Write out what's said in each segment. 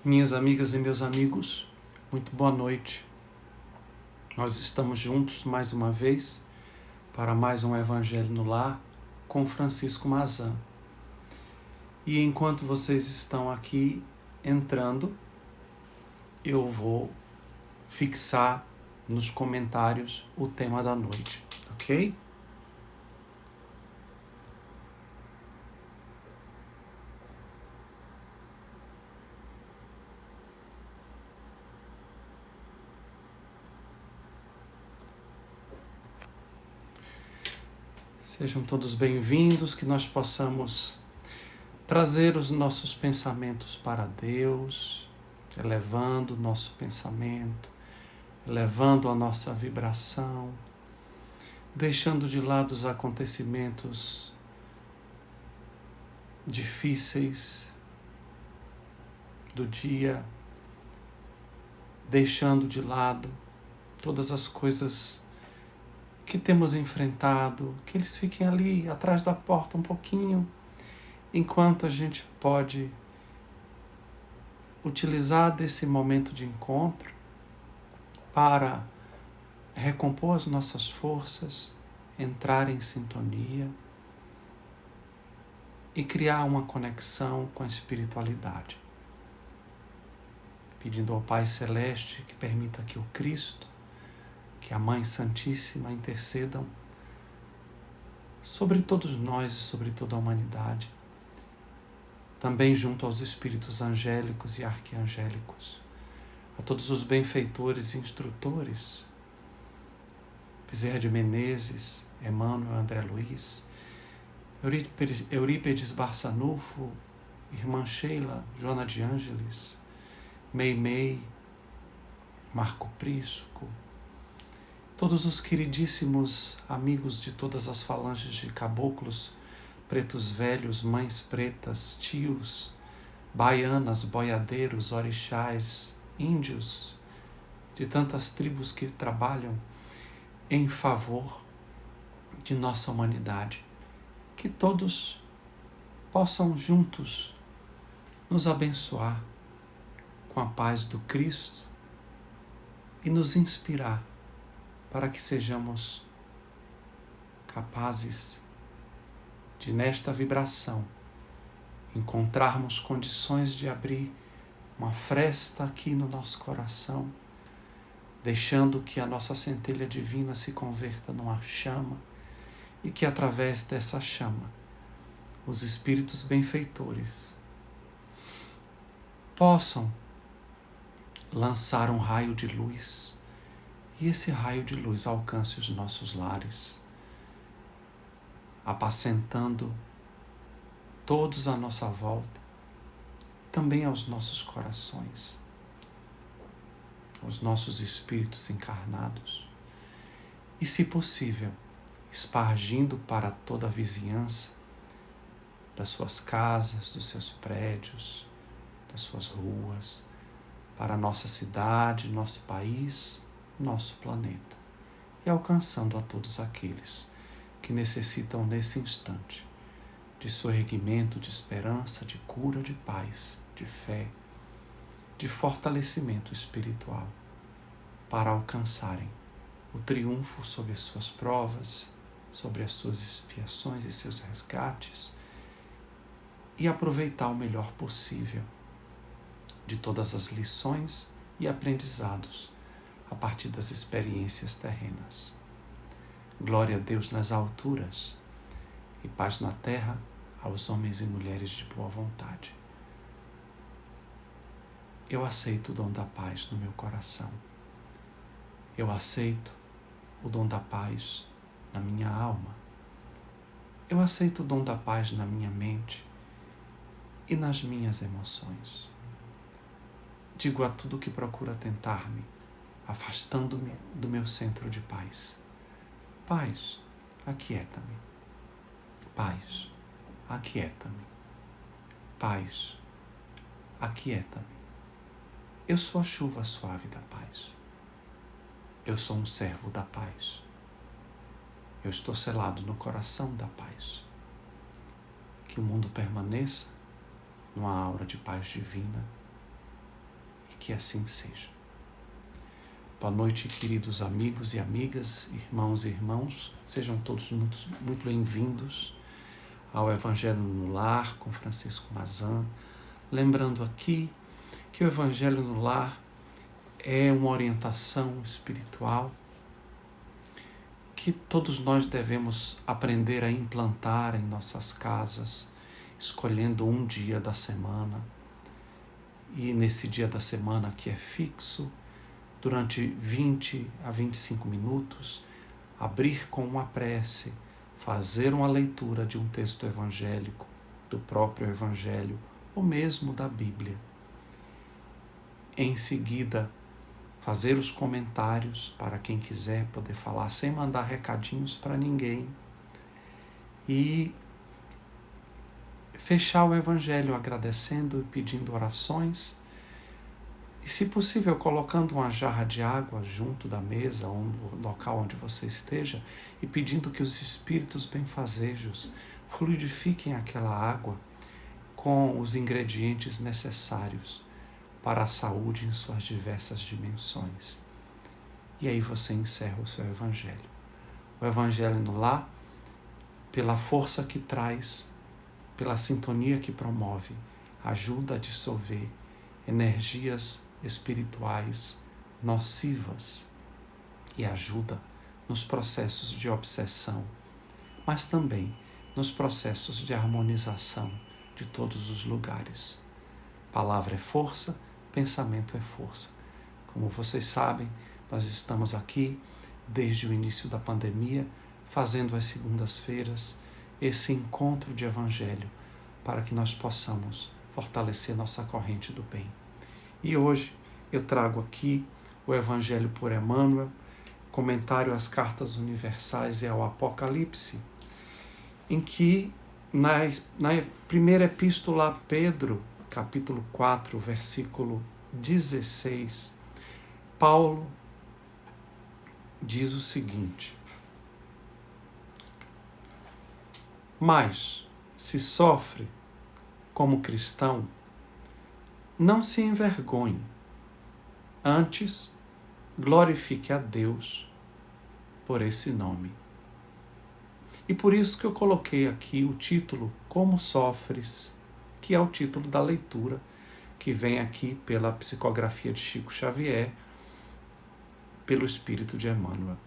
Minhas amigas e meus amigos, muito boa noite. Nós estamos juntos mais uma vez para mais um Evangelho no Lar com Francisco Mazan. E enquanto vocês estão aqui entrando, eu vou fixar nos comentários o tema da noite, ok? Sejam todos bem-vindos, que nós possamos trazer os nossos pensamentos para Deus, elevando o nosso pensamento, elevando a nossa vibração, deixando de lado os acontecimentos difíceis do dia, deixando de lado todas as coisas que temos enfrentado, que eles fiquem ali atrás da porta um pouquinho, enquanto a gente pode utilizar desse momento de encontro para recompor as nossas forças, entrar em sintonia e criar uma conexão com a espiritualidade. Pedindo ao Pai Celeste que permita que o Cristo, que a Mãe Santíssima intercedam sobre todos nós e sobre toda a humanidade, também junto aos espíritos angélicos e arquiangélicos, a todos os benfeitores e instrutores, Bezerra de Menezes, Emmanuel, André Luiz, Eurípedes Barçanufo, Irmã Sheila, Joana de Ângeles, Meimei, Marco Prisco, todos os queridíssimos amigos de todas as falanges de caboclos, pretos velhos, mães pretas, tios, baianas, boiadeiros, orixás, índios, de tantas tribos que trabalham em favor de nossa humanidade. Que todos possam juntos nos abençoar com a paz do Cristo e nos inspirar para que sejamos capazes de, nesta vibração, encontrarmos condições de abrir uma fresta aqui no nosso coração, deixando que a nossa centelha divina se converta numa chama e que, através dessa chama, os espíritos benfeitores possam lançar um raio de luz e esse raio de luz alcance os nossos lares, apacentando todos à nossa volta, também aos nossos corações, aos nossos espíritos encarnados e, se possível, espargindo para toda a vizinhança das suas casas, dos seus prédios, das suas ruas, para a nossa cidade, nosso país, nosso planeta, e alcançando a todos aqueles que necessitam nesse instante de soerguimento, de esperança, de cura, de paz, de fé, de fortalecimento espiritual, para alcançarem o triunfo sobre as suas provas, sobre as suas expiações e seus resgates, e aproveitar o melhor possível de todas as lições e aprendizados a partir das experiências terrenas. Glória a Deus nas alturas e paz na terra aos homens e mulheres de boa vontade. Eu aceito o dom da paz no meu coração. Eu aceito o dom da paz na minha alma. Eu aceito o dom da paz na minha mente e nas minhas emoções. Digo a tudo que procura tentar-me, afastando-me do meu centro de paz: paz, aquieta-me. Paz, aquieta-me. Paz, aquieta-me. Eu sou a chuva suave da paz. Eu sou um servo da paz. Eu estou selado no coração da paz. Que o mundo permaneça numa aura de paz divina, que assim seja. Boa noite, queridos amigos e amigas, irmãos e irmãos. Sejam todos muito bem-vindos ao Evangelho no Lar com Francisco Mazan. Lembrando aqui que o Evangelho no Lar é uma orientação espiritual que todos nós devemos aprender a implantar em nossas casas, escolhendo um dia da semana. E nesse dia da semana que é fixo, durante 20 a 25 minutos, abrir com uma prece, fazer uma leitura de um texto evangélico, do próprio Evangelho, ou mesmo da Bíblia. Em seguida, fazer os comentários para quem quiser poder falar, sem mandar recadinhos para ninguém. E fechar o Evangelho agradecendo e pedindo orações. E, se possível, colocando uma jarra de água junto da mesa, ou no local onde você esteja, e pedindo que os espíritos benfazejos fluidifiquem aquela água com os ingredientes necessários para a saúde em suas diversas dimensões. E aí você encerra o seu Evangelho. O Evangelho no lar, pela força que traz, pela sintonia que promove, ajuda a dissolver energias espirituais nocivas e ajuda nos processos de obsessão, mas também nos processos de harmonização de todos os lugares. Palavra é força, pensamento é força. Como vocês sabem, nós estamos aqui desde o início da pandemia, fazendo às segundas-feiras esse encontro de Evangelho para que nós possamos fortalecer nossa corrente do bem. E hoje eu trago aqui o Evangelho por Emmanuel, comentário às cartas universais e ao Apocalipse, em que na primeira epístola a Pedro, capítulo 4, versículo 16, Paulo diz o seguinte: mas, se sofre como cristão, não se envergonhe, antes glorifique a Deus por esse nome. E por isso que eu coloquei aqui o título Como Sofres, que é o título da leitura que vem aqui pela psicografia de Chico Xavier, pelo Espírito de Emmanuel.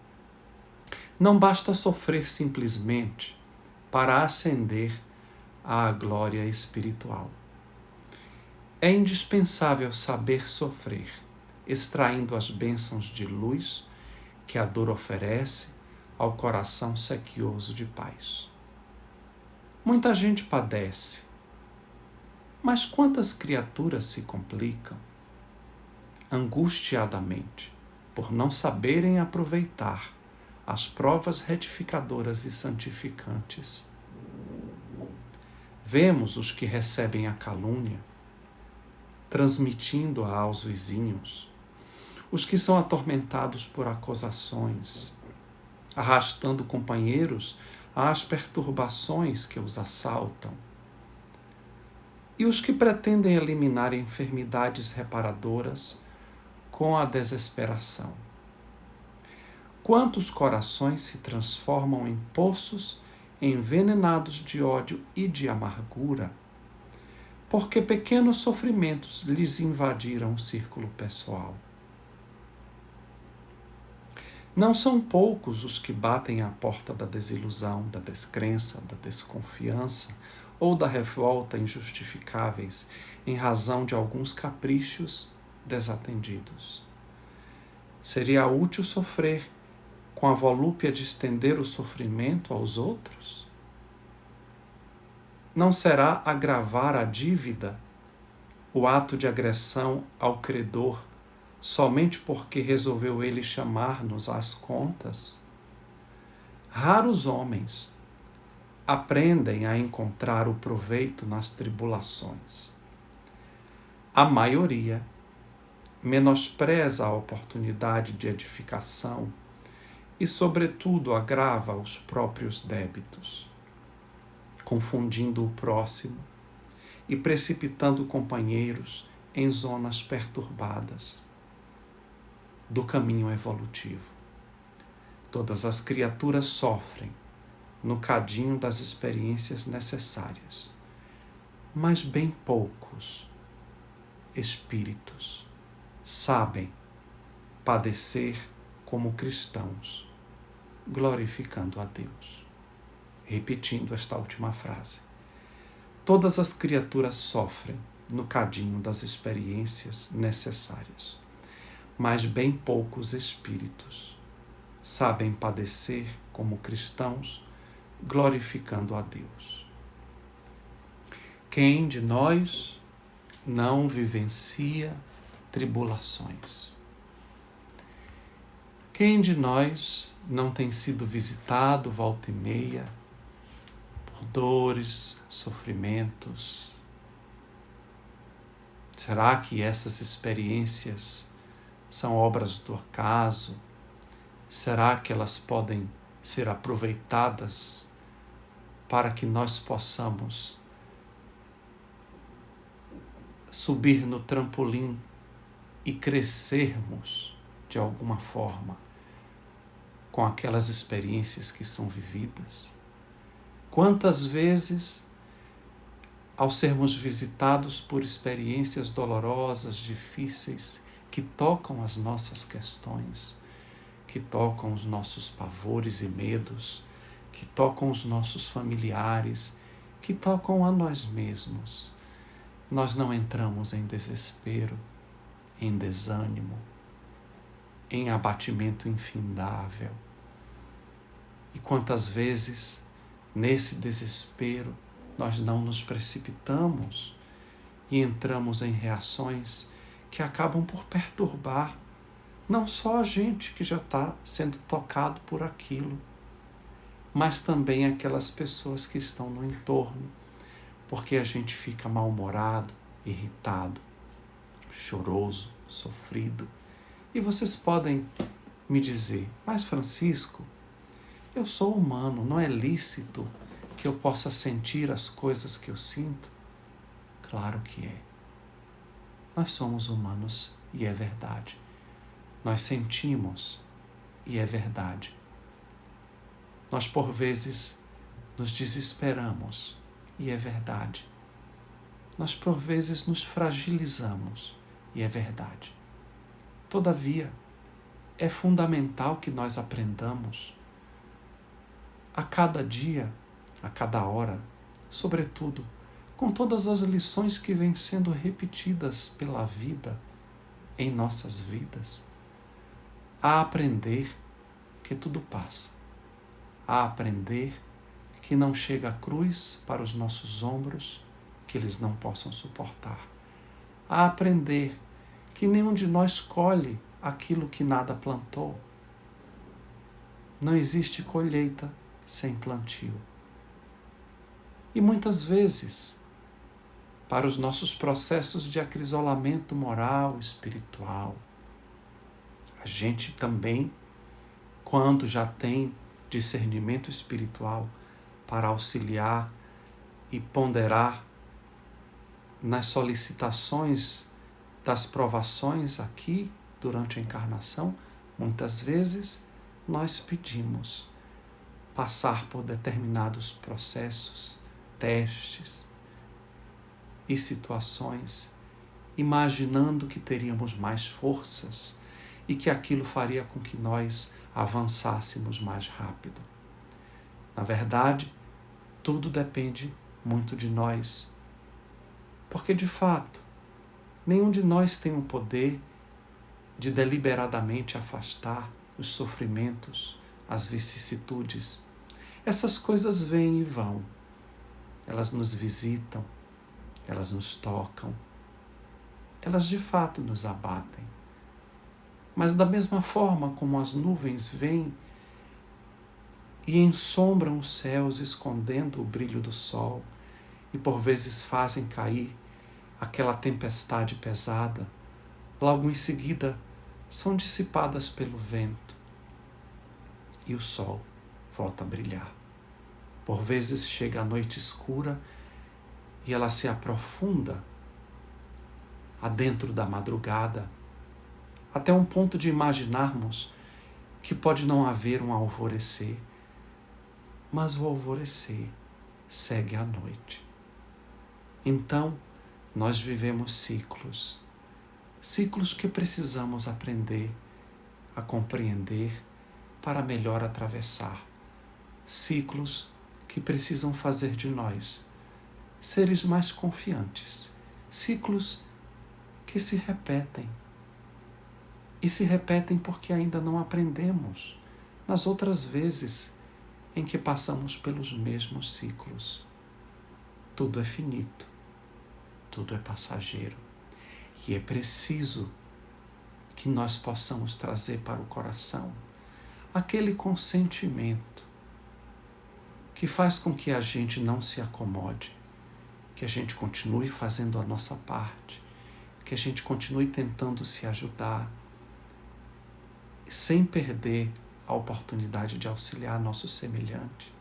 Não basta sofrer simplesmente para ascender à glória espiritual. É indispensável saber sofrer, extraindo as bênçãos de luz que a dor oferece ao coração sequioso de paz. Muita gente padece, mas quantas criaturas se complicam angustiadamente por não saberem aproveitar as provas retificadoras e santificantes. Vemos os que recebem a calúnia, transmitindo-a aos vizinhos, os que são atormentados por acusações, arrastando companheiros às perturbações que os assaltam, e os que pretendem eliminar enfermidades reparadoras com a desesperação. Quantos corações se transformam em poços envenenados de ódio e de amargura, porque pequenos sofrimentos lhes invadiram o círculo pessoal. Não são poucos os que batem à porta da desilusão, da descrença, da desconfiança ou da revolta injustificáveis em razão de alguns caprichos desatendidos. Seria útil sofrer com a volúpia de estender o sofrimento aos outros? Não será agravar a dívida o ato de agressão ao credor somente porque resolveu ele chamar-nos às contas? Raros homens aprendem a encontrar o proveito nas tribulações. A maioria menospreza a oportunidade de edificação e, sobretudo, agrava os próprios débitos, confundindo o próximo e precipitando companheiros em zonas perturbadas do caminho evolutivo. Todas as criaturas sofrem no cadinho das experiências necessárias, mas bem poucos espíritos sabem padecer como cristãos, glorificando a Deus. Repetindo esta última frase. Todas as criaturas sofrem no cadinho das experiências necessárias, mas bem poucos espíritos sabem padecer como cristãos, glorificando a Deus. Quem de nós não vivencia tribulações? Quem de nós não tem sido visitado volta e meia por dores, sofrimentos? Será que essas experiências são obras do acaso? Será que elas podem ser aproveitadas para que nós possamos subir no trampolim e crescermos de alguma forma com aquelas experiências que são vividas? Quantas vezes, ao sermos visitados por experiências dolorosas, difíceis, que tocam as nossas questões, que tocam os nossos pavores e medos, que tocam os nossos familiares, que tocam a nós mesmos, nós não entramos em desespero, em desânimo, em abatimento infindável? E quantas vezes, nesse desespero, nós não nos precipitamos e entramos em reações que acabam por perturbar não só a gente que já está sendo tocado por aquilo, mas também aquelas pessoas que estão no entorno, porque a gente fica mal-humorado, irritado, choroso, sofrido. E vocês podem me dizer, mas Francisco, eu sou humano, não é lícito que eu possa sentir as coisas que eu sinto? Claro que é. Nós somos humanos e é verdade. Nós sentimos e é verdade. Nós, por vezes, nos desesperamos e é verdade. Nós, por vezes, nos fragilizamos e é verdade. Todavia, é fundamental que nós aprendamos a cada dia, a cada hora, sobretudo, com todas as lições que vêm sendo repetidas pela vida, em nossas vidas, a aprender que tudo passa, a aprender que não chega a cruz para os nossos ombros que eles não possam suportar, a aprender que nenhum de nós colhe aquilo que nada plantou. Não existe colheita sem plantio. E muitas vezes, para os nossos processos de acrisolamento moral, espiritual, a gente também, quando já tem discernimento espiritual para auxiliar e ponderar nas solicitações das provações aqui durante a encarnação, muitas vezes nós pedimos passar por determinados processos, testes e situações, imaginando que teríamos mais forças e que aquilo faria com que nós avançássemos mais rápido. Na verdade, tudo depende muito de nós, porque de fato, nenhum de nós tem o poder de deliberadamente afastar os sofrimentos, as vicissitudes. Essas coisas vêm e vão, elas nos visitam, elas nos tocam, elas de fato nos abatem. Mas da mesma forma como as nuvens vêm e ensombram os céus, escondendo o brilho do sol, e por vezes fazem cair aquela tempestade pesada, logo em seguida são dissipadas pelo vento e o sol volta a brilhar. Por vezes chega a noite escura e ela se aprofunda adentro da madrugada, até um ponto de imaginarmos que pode não haver um alvorecer, mas o alvorecer segue à noite. Então, nós vivemos ciclos que precisamos aprender a compreender para melhor atravessar, ciclos que precisam fazer de nós seres mais confiantes, ciclos que se repetem. E se repetem porque ainda não aprendemos nas outras vezes em que passamos pelos mesmos ciclos. Tudo é finito, tudo é passageiro. E é preciso que nós possamos trazer para o coração aquele consentimento que faz com que a gente não se acomode, que a gente continue fazendo a nossa parte, que a gente continue tentando se ajudar, sem perder a oportunidade de auxiliar nosso semelhante,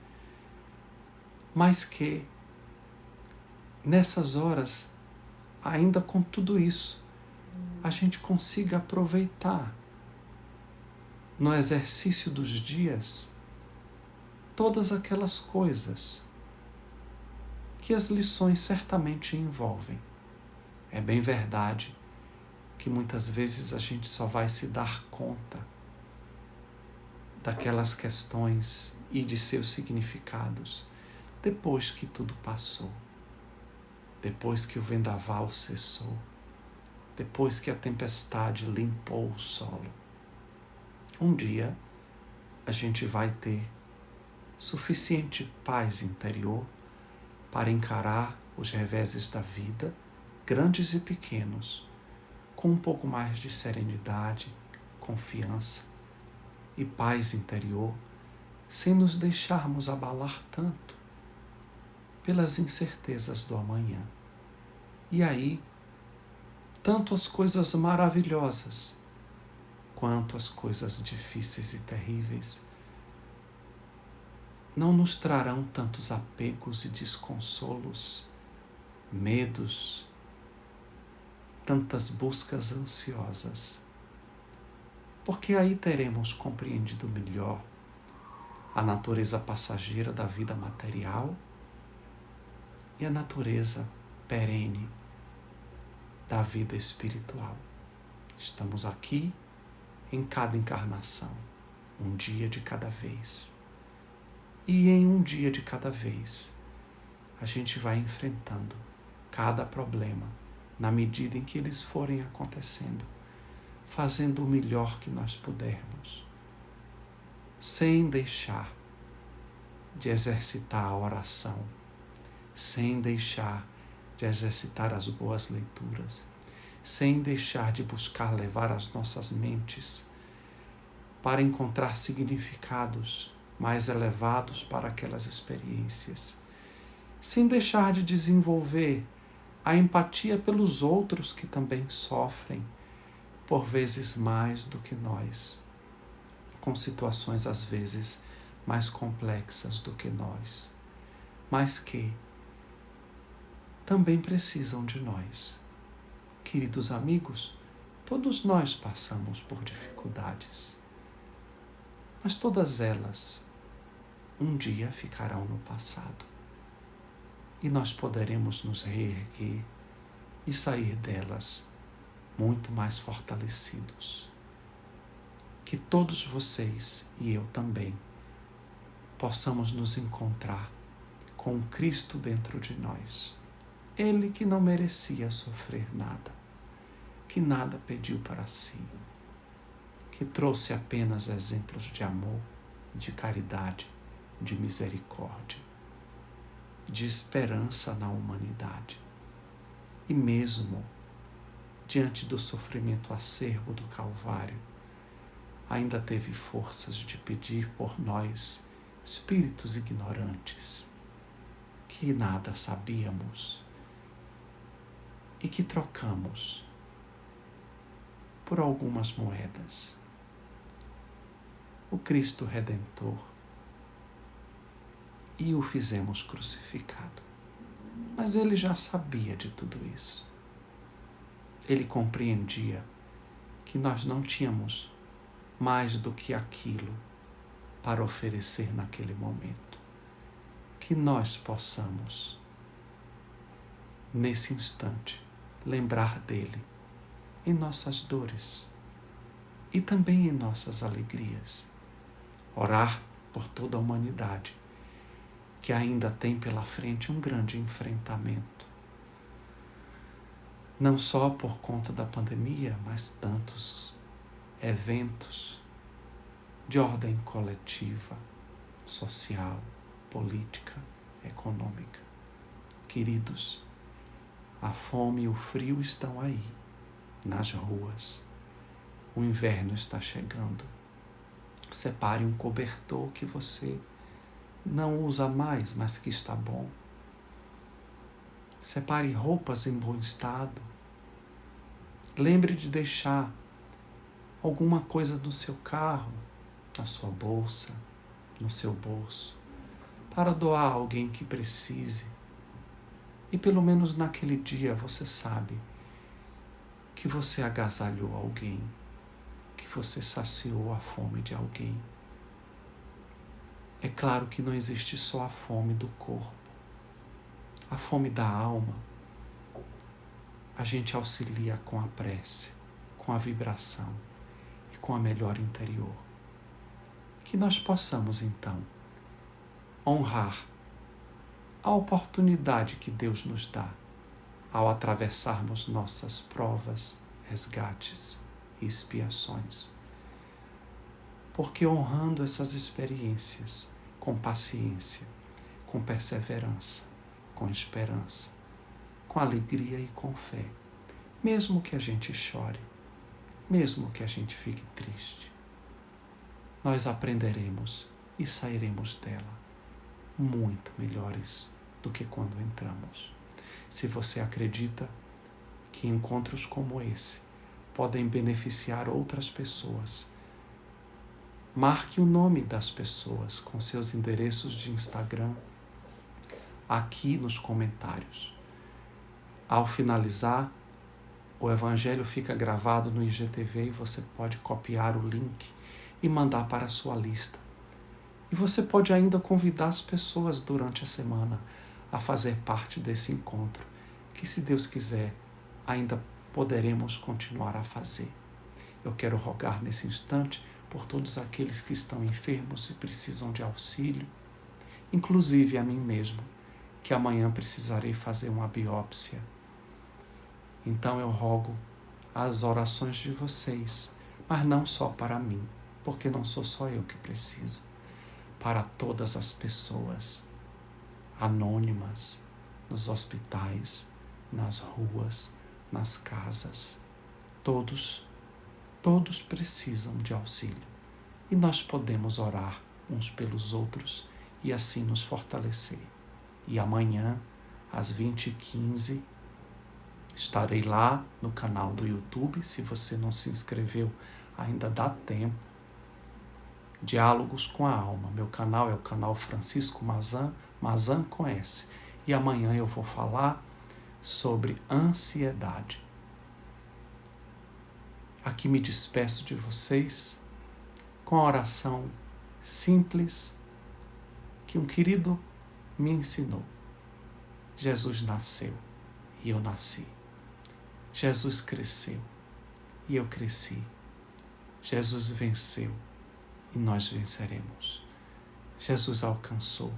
mas que nessas horas, ainda com tudo isso, a gente consiga aproveitar no exercício dos dias todas aquelas coisas que as lições certamente envolvem. É bem verdade que muitas vezes a gente só vai se dar conta daquelas questões e de seus significados depois que tudo passou, depois que o vendaval cessou, depois que a tempestade limpou o solo. Um dia a gente vai ter suficiente paz interior para encarar os reveses da vida, grandes e pequenos, com um pouco mais de serenidade, confiança e paz interior, sem nos deixarmos abalar tanto pelas incertezas do amanhã. E aí, tanto as coisas maravilhosas quanto as coisas difíceis e terríveis não nos trarão tantos apegos e desconsolos, medos, tantas buscas ansiosas, porque aí teremos compreendido melhor a natureza passageira da vida material e a natureza perene da vida espiritual. Estamos aqui em cada encarnação, um dia de cada vez. E em um dia de cada vez, a gente vai enfrentando cada problema na medida em que eles forem acontecendo, fazendo o melhor que nós pudermos, sem deixar de exercitar a oração, sem deixar de exercitar as boas leituras, sem deixar de buscar levar as nossas mentes para encontrar significados mais elevados para aquelas experiências, sem deixar de desenvolver a empatia pelos outros que também sofrem, por vezes mais do que nós, com situações às vezes mais complexas do que nós, mas que também precisam de nós. Queridos amigos, todos nós passamos por dificuldades, mas todas elas um dia ficarão no passado e nós poderemos nos reerguer e sair delas muito mais fortalecidos. Que todos vocês e eu também possamos nos encontrar com o Cristo dentro de nós. Ele que não merecia sofrer nada, que nada pediu para si, que trouxe apenas exemplos de amor, de caridade, de misericórdia, de esperança na humanidade. E mesmo diante do sofrimento acerbo do Calvário, ainda teve forças de pedir por nós, espíritos ignorantes, que nada sabíamos e que trocamos por algumas moedas o Cristo Redentor e o fizemos crucificado. Mas ele já sabia de tudo isso. Ele compreendia que nós não tínhamos mais do que aquilo para oferecer naquele momento. Que nós possamos, nesse instante, lembrar dele em nossas dores e também em nossas alegrias. Orar por toda a humanidade, que ainda tem pela frente um grande enfrentamento. Não só por conta da pandemia, mas tantos eventos de ordem coletiva, social, política, econômica. Queridos, a fome e o frio estão aí, nas ruas. O inverno está chegando. Separe um cobertor que você não usa mais, mas que está bom. Separe roupas em bom estado. Lembre de deixar alguma coisa no seu carro, na sua bolsa, no seu bolso, para doar a alguém que precise. E pelo menos naquele dia você sabe que você agasalhou alguém, que você saciou a fome de alguém. É claro que não existe só a fome do corpo. A fome da alma, a gente auxilia com a prece, com a vibração e com a melhora interior. Que nós possamos, então, honrar a oportunidade que Deus nos dá ao atravessarmos nossas provas, resgates e expiações. Porque honrando essas experiências com paciência, com perseverança, com esperança, com alegria e com fé, mesmo que a gente chore, mesmo que a gente fique triste, nós aprenderemos e sairemos dela muito melhores do que quando entramos. Se você acredita que encontros como esse podem beneficiar outras pessoas, marque o nome das pessoas com seus endereços de Instagram aqui nos comentários. Ao finalizar, o Evangelho fica gravado no IGTV e você pode copiar o link e mandar para a sua lista. E você pode ainda convidar as pessoas durante a semana a fazer parte desse encontro, que, se Deus quiser, ainda poderemos continuar a fazer. Eu quero rogar nesse instante por todos aqueles que estão enfermos e precisam de auxílio, inclusive a mim mesmo, que amanhã precisarei fazer uma biópsia. Então eu rogo as orações de vocês, mas não só para mim, porque não sou só eu que preciso, para todas as pessoas anônimas, nos hospitais, nas ruas, nas casas. Todos precisam de auxílio. E nós podemos orar uns pelos outros e assim nos fortalecer. E amanhã, às 20h15, estarei lá no canal do YouTube. Se você não se inscreveu, ainda dá tempo. Diálogos com a Alma. Meu canal é o canal Francisco Mazan, Mazan com S. E amanhã eu vou falar sobre ansiedade. Aqui me despeço de vocês com a oração simples que um querido me ensinou. Jesus nasceu e eu nasci. Jesus cresceu e eu cresci. Jesus venceu e nós venceremos. Jesus alcançou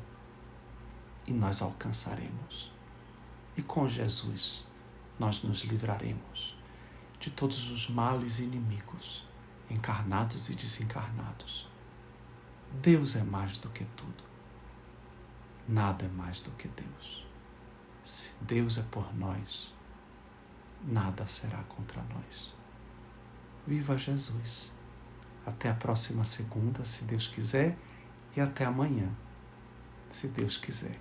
e nós alcançaremos. E com Jesus nós nos livraremos de todos os males inimigos, encarnados e desencarnados. Deus é mais do que tudo. Nada é mais do que Deus. Se Deus é por nós, nada será contra nós. Viva Jesus! Até a próxima segunda, se Deus quiser, e até amanhã, se Deus quiser.